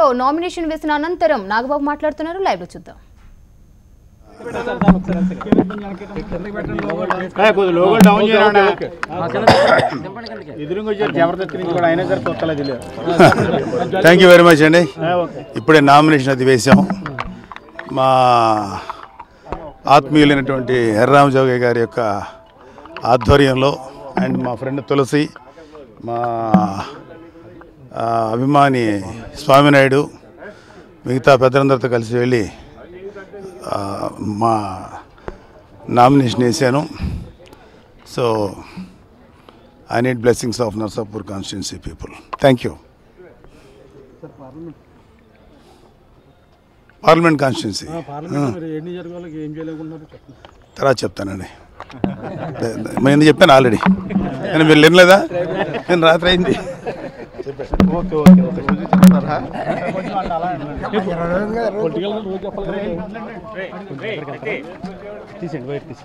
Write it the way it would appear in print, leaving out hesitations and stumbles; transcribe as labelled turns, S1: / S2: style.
S1: నియోజకవర్గంలో నామినేషన్ వేసిన అనంతరం నాగబాబు మాట్లాడుతున్నారు. లైవ్ లో చూద్దాం.
S2: థ్యాంక్ యూ వెరీ మచ్ అండి. ఇప్పుడే నామినేషన్ అది వేసాం. మా ఆత్మీయులైనటువంటి హరిరామ జోగయ్య గారి యొక్క ఆధ్వర్యంలో అండ్ మా ఫ్రెండ్ తులసి, మా అభిమాని స్వామినాయుడు, మిగతా పెద్దలందరితో కలిసి వెళ్ళి మా నామినేషన్ వేసాను. So I need blessings of Narsapur constituency people. Thank you. Parliament constituency తర్వాత చెప్తానండి. నేను ఎందుకు చెప్పాను ఆల్రెడీ, నేను మీరు వినలేదా? నేను రాత్రి అయింది. తీసేయండి బయట తీసి.